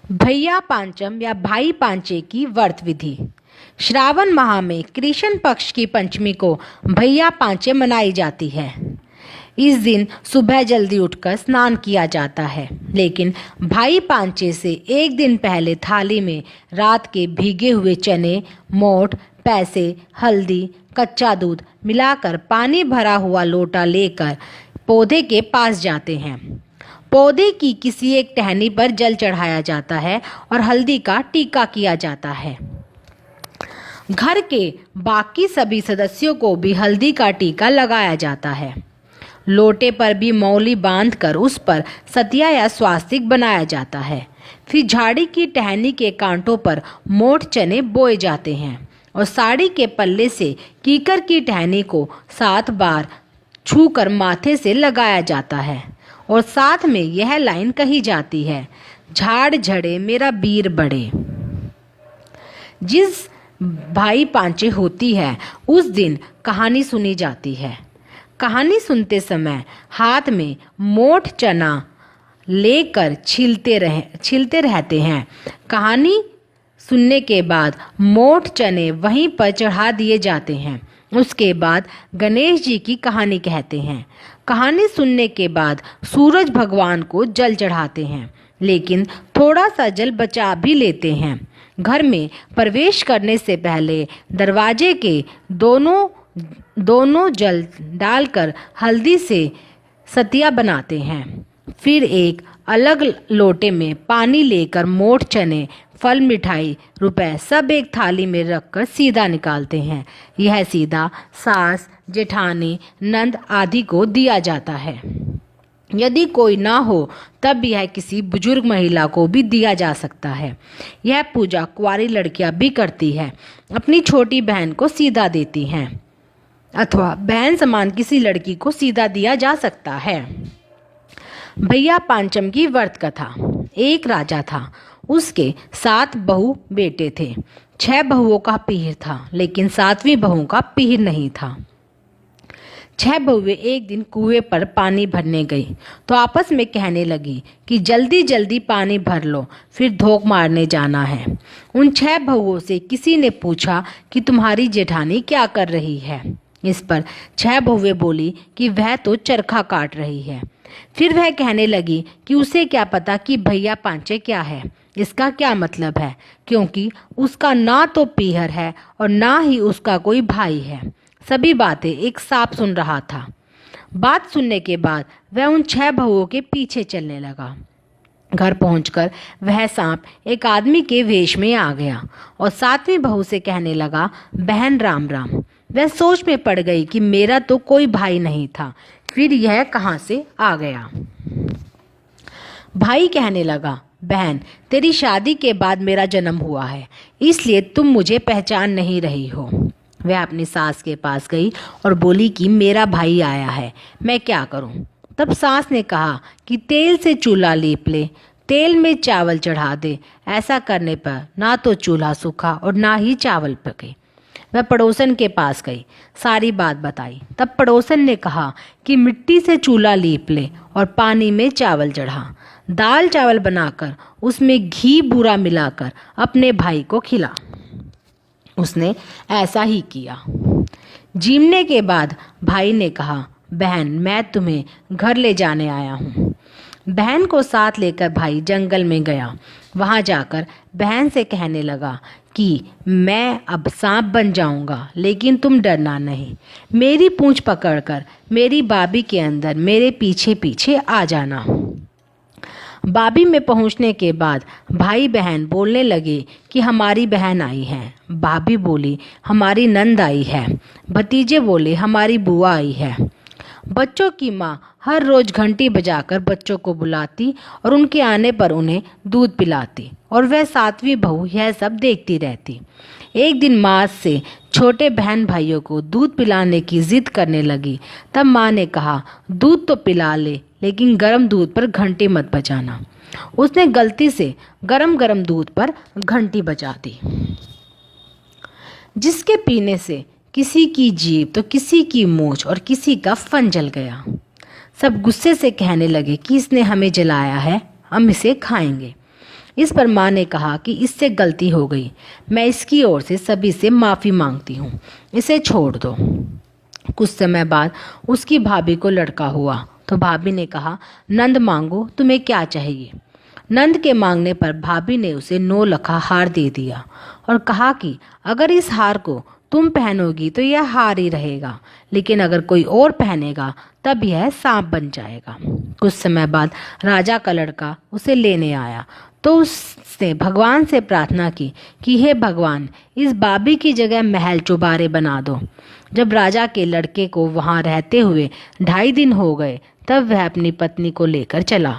भैया पांचम या भाई पांचे की व्रत विधि। श्रावण माह में कृष्ण पक्ष की पंचमी को भैया पांचे मनाई जाती है। इस दिन सुबह जल्दी उठकर स्नान किया जाता है, लेकिन भाई पांचे से एक दिन पहले थाली में रात के भीगे हुए चने, मोठ, पैसे, हल्दी, कच्चा दूध मिलाकर पानी भरा हुआ लोटा लेकर पौधे के पास जाते हैं। पौधे की किसी एक टहनी पर जल चढ़ाया जाता है और हल्दी का टीका किया जाता है। घर के बाकी सभी सदस्यों को भी हल्दी का टीका लगाया जाता है। लोटे पर भी मौली बांधकर उस पर सतिया या स्वास्तिक बनाया जाता है। फिर झाड़ी की टहनी के कांटों पर मोठ चने बोए जाते हैं और साड़ी के पल्ले से कीकर की टहनी को 7 बार छूकर माथे से लगाया जाता है और साथ में यह लाइन कही जाती है, झाड़ झड़े मेरा वीर बढ़े। जिस भाई पांचे होती है उस दिन कहानी सुनी जाती है। कहानी सुनते समय हाथ में मोठ चना लेकर छीलते रहते हैं। कहानी सुनने के बाद मोठ चने वहीं पर चढ़ा दिए जाते हैं। उसके बाद गणेश जी की कहानी कहते हैं। कहानी सुनने के बाद सूरज भगवान को जल चढ़ाते हैं, लेकिन थोड़ा सा जल बचा भी लेते हैं। घर में प्रवेश करने से पहले दरवाजे के दोनों जल डालकर हल्दी से सतिया बनाते हैं। फिर एक अलग लोटे में पानी लेकर मोठ चने, फल, मिठाई, रुपए सब एक थाली में रखकर सीधा निकालते हैं। यह सीधा सास, जेठानी, नंद आदि को दिया जाता है। यदि कोई ना हो तब यह किसी बुजुर्ग महिला को भी दिया जा सकता है। यह पूजा कुंवारी लड़कियां भी करती है, अपनी छोटी बहन को सीधा देती हैं अथवा बहन समान किसी लड़की को सीधा दिया जा सकता है। भैया पांचम की व्रत कथा। एक राजा था, उसके 7 बहू बेटे थे। 6 बहुओं का पीर था, लेकिन 7वीं बहू का पीर नहीं था। 6 बहुएं एक दिन कुएं पर पानी भरने गई तो आपस में कहने लगी कि जल्दी जल्दी पानी भर लो, फिर धोख मारने जाना है। उन 6 बहुओं से किसी ने पूछा कि तुम्हारी जेठानी क्या कर रही है। इस पर 6 बहुएं बोली कि वह तो चरखा काट रही है। फिर वह कहने लगी कि उसे क्या पता कि भैया पांचे क्या है, इसका क्या मतलब है, क्योंकि उसका ना तो पीहर है और ना ही उसका कोई भाई है। सभी बातें एक सांप सुन रहा था। बात सुनने के बाद वह उन 6 बहुओं के पीछे चलने लगा। घर पहुंचकर वह सांप एक आदमी के वेश में आ गया और 7वीं बहू से कहने लगा, बहन राम राम। वह सोच में पड़ गई कि मेरा तो कोई भाई नहीं था, फिर यह कहाँ से आ गया। भाई कहने लगा, बहन तेरी शादी के बाद मेरा जन्म हुआ है, इसलिए तुम मुझे पहचान नहीं रही हो। वह अपनी सास के पास गई और बोली कि मेरा भाई आया है, मैं क्या करूं। तब सास ने कहा कि तेल से चूल्हा लीप ले, तेल में चावल चढ़ा दे। ऐसा करने पर ना तो चूल्हा सूखा और ना ही चावल पके। वह पड़ोसन के पास गई, सारी बात बताई। तब पड़ोसन ने कहा कि मिट्टी से चूल्हा लीप ले और पानी में चावल चढ़ा, दाल चावल बनाकर उसमें घी बूरा मिलाकर अपने भाई को खिला। उसने ऐसा ही किया। जीमने के बाद भाई ने कहा, बहन मैं तुम्हें घर ले जाने आया हूँ। बहन को साथ लेकर भाई जंगल में गया। वहाँ जाकर बहन से कहने लगा कि मैं अब सांप बन जाऊंगा, लेकिन तुम डरना नहीं। मेरी पूंछ पकड़कर मेरी बाबी के अंदर मेरे पीछे पीछे आ जाना। बाबी में पहुंचने के बाद भाई बहन बोलने लगे कि हमारी बहन आई है। भाभी बोली हमारी नंद आई है। भतीजे बोले हमारी बुआ आई है। बच्चों की माँ हर रोज घंटी बजाकर बच्चों को बुलाती और उनके आने पर उन्हें दूध पिलाती और वह 7वीं बहू यह सब देखती रहती। एक दिन माँ से छोटे बहन भाइयों को दूध पिलाने की जिद करने लगी। तब माँ ने कहा, दूध तो पिला ले, लेकिन गर्म दूध पर घंटी मत बजाना। उसने गलती से गरम दूध पर घंटी बजा दी, जिसके पीने से किसी की जीभ तो किसी की मूंछ और किसी का फन जल गया। सब गुस्से से कहने लगे कि इसने हमें जलाया है, हम इसे खाएंगे। इस पर माँ ने कहा कि इससे गलती हो गई, मैं इसकी ओर से सभी से माफ़ी मांगती हूँ, इसे छोड़ दो। कुछ समय बाद उसकी भाभी को लड़का हुआ तो भाभी ने कहा, नंद मांगो, तुम्हें क्या चाहिए। नंद के मांगने पर भाभी ने उसे 9 लखा हार दे दिया और कहा कि अगर इस हार को तुम पहनोगी तो यह हार ही रहेगा, लेकिन अगर कोई और पहनेगा तब यह सांप बन जाएगा। कुछ समय बाद राजा का लड़का उसे लेने आया तो उसने भगवान से प्रार्थना की कि हे भगवान, इस बाबी की जगह महल चौबारे बना दो। जब राजा के लड़के को वहां रहते हुए 2.5 दिन हो गए तब वह अपनी पत्नी को लेकर चला।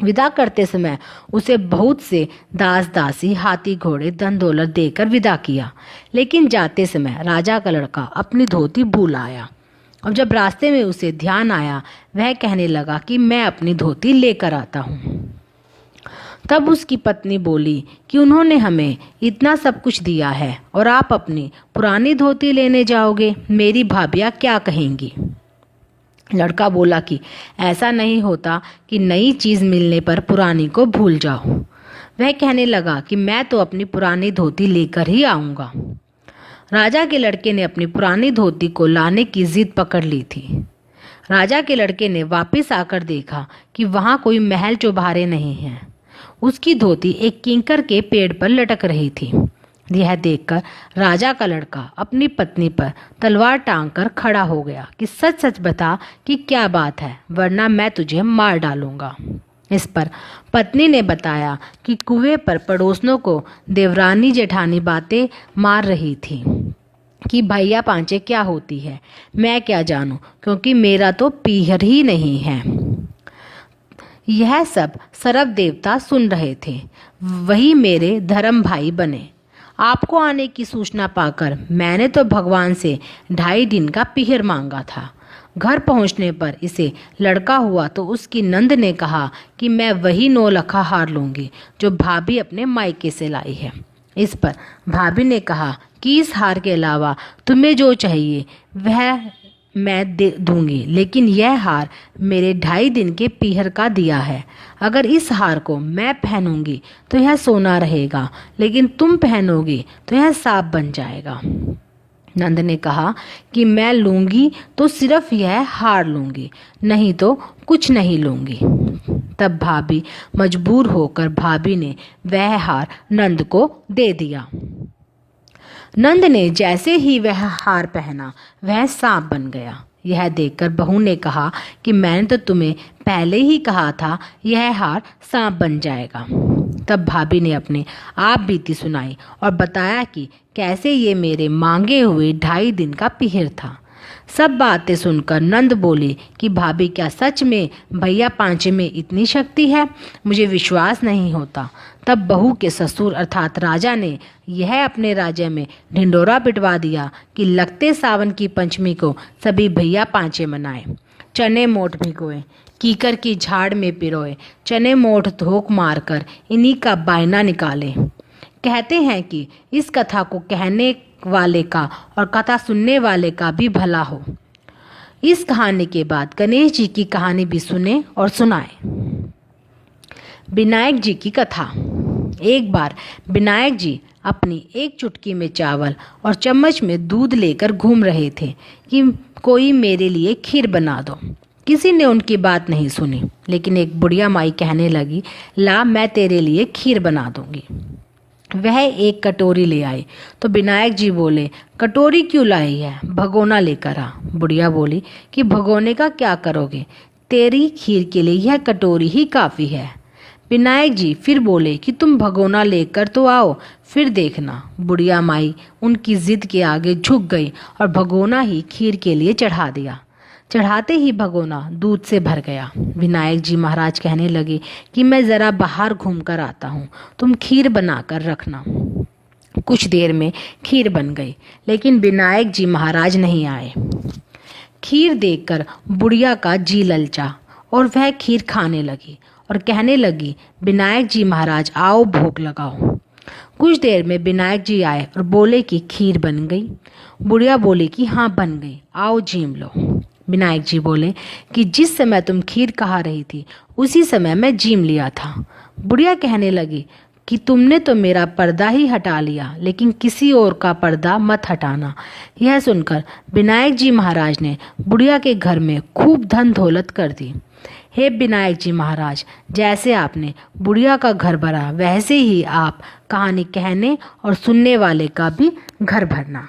विदा करते समय उसे बहुत से दास दासी, हाथी घोड़े, धन दौलत देकर विदा किया, लेकिन जाते समय राजा का लड़का अपनी धोती भूल आया। और जब रास्ते में उसे ध्यान आया, वह कहने लगा कि मैं अपनी धोती लेकर आता हूँ। तब उसकी पत्नी बोली कि उन्होंने हमें इतना सब कुछ दिया है और आप अपनी पुरानी धोती लेने जाओगे, मेरी भाभियाँ क्या कहेंगी। लड़का बोला कि ऐसा नहीं होता कि नई चीज़ मिलने पर पुरानी को भूल जाओ। वह कहने लगा कि मैं तो अपनी पुरानी धोती लेकर ही आऊँगा। राजा के लड़के ने अपनी पुरानी धोती को लाने की जिद पकड़ ली थी। राजा के लड़के ने वापस आकर देखा कि वहाँ कोई महल चौबारे नहीं है। उसकी धोती एक किंकर के पेड़ पर लटक रही थी। यह देखकर राजा का लड़का अपनी पत्नी पर तलवार टांग कर खड़ा हो गया कि सच सच बता कि क्या बात है, वरना मैं तुझे मार डालूंगा। इस पर पत्नी ने बताया कि कुएं पर पड़ोसनों को देवरानी जेठानी बातें मार रही थी कि भैया पांचे क्या होती है, मैं क्या जानूं, क्योंकि मेरा तो पीहर ही नहीं है। यह सब सर्प देवता सुन रहे थे, वही मेरे धर्म भाई बने। आपको आने की सूचना पाकर मैंने तो भगवान से 2.5 दिन का पीहर मांगा था। घर पहुंचने पर इसे लड़का हुआ तो उसकी नंद ने कहा कि मैं वही 9 लखा हार लूंगी जो भाभी अपने मायके से लाई है। इस पर भाभी ने कहा कि इस हार के अलावा तुम्हें जो चाहिए वह मैं दे दूंगी, लेकिन यह हार मेरे 2.5 दिन के पीहर का दिया है। अगर इस हार को मैं पहनूंगी तो यह सोना रहेगा, लेकिन तुम पहनोगी तो यह सांप बन जाएगा। नंद ने कहा कि मैं लूंगी तो सिर्फ यह हार लूंगी, नहीं तो कुछ नहीं लूंगी। तब भाभी मजबूर होकर भाभी ने वह हार नंद को दे दिया। नंद ने जैसे ही वह हार पहना वह सांप बन गया। यह देखकर बहू ने कहा कि मैंने तो तुम्हें पहले ही कहा था यह हार सांप बन जाएगा। तब भाभी ने अपने आप बीती सुनाई और बताया कि कैसे ये मेरे मांगे हुए 2.5 दिन का पीहर था। सब बातें सुनकर नंद बोली कि भाभी, क्या सच में भैया पांचे में इतनी शक्ति है? मुझे विश्वास नहीं होता। तब बहू के ससुर अर्थात राजा ने यह अपने राज्य में ढिंडोरा पिटवा दिया कि लगते सावन की पंचमी को सभी भैया पांचे मनाए, चने मोठ भिगोए, कीकर की झाड़ में पिरोए, चने मोठ धोख मारकर इन्हीं का बायना निकाले। कहते हैं कि इस कथा को कहने वाले का और कथा सुनने वाले का भी भला हो। इस कहानी के बाद गणेश जी की कहानी भी सुने और सुनाए। विनायक जी की कथा। एक बार विनायक जी अपनी एक चुटकी में चावल और चम्मच में दूध लेकर घूम रहे थे कि कोई मेरे लिए खीर बना दो। किसी ने उनकी बात नहीं सुनी, लेकिन एक बुढ़िया माई कहने लगी, ला मैं तेरे लिए खीर बना दूंगी। वह एक कटोरी ले आई तो विनायक जी बोले, कटोरी क्यों लाई है, भगोना लेकर आ। बुढ़िया बोली कि भगोने का क्या करोगे, तेरी खीर के लिए यह कटोरी ही काफ़ी है। विनायक जी फिर बोले कि तुम भगोना लेकर तो आओ, फिर देखना। बुढ़िया माई उनकी जिद के आगे झुक गई और भगोना ही खीर के लिए चढ़ा दिया। चढ़ाते ही भगोना दूध से भर गया। विनायक जी महाराज कहने लगे कि मैं ज़रा बाहर घूम कर आता हूँ, तुम खीर बना कर रखना। कुछ देर में खीर बन गई, लेकिन विनायक जी महाराज नहीं आए। खीर देखकर बुढ़िया का जी ललचा और वह खीर खाने लगी और कहने लगी, विनायक जी महाराज आओ, भोग लगाओ। कुछ देर में विनायक जी आए और बोले कि खीर बन गई। बुढ़िया बोली कि हाँ बन गई, आओ झीम लो। विनायक जी बोले कि जिस समय तुम खीर कहा रही थी उसी समय मैं जीम लिया था। बुढ़िया कहने लगी कि तुमने तो मेरा पर्दा ही हटा लिया, लेकिन किसी और का पर्दा मत हटाना। यह सुनकर विनायक जी महाराज ने बुढ़िया के घर में खूब धन दौलत कर दी। हे विनायक जी महाराज, जैसे आपने बुढ़िया का घर भरा वैसे ही आप कहानी कहने और सुनने वाले का भी घर भरना।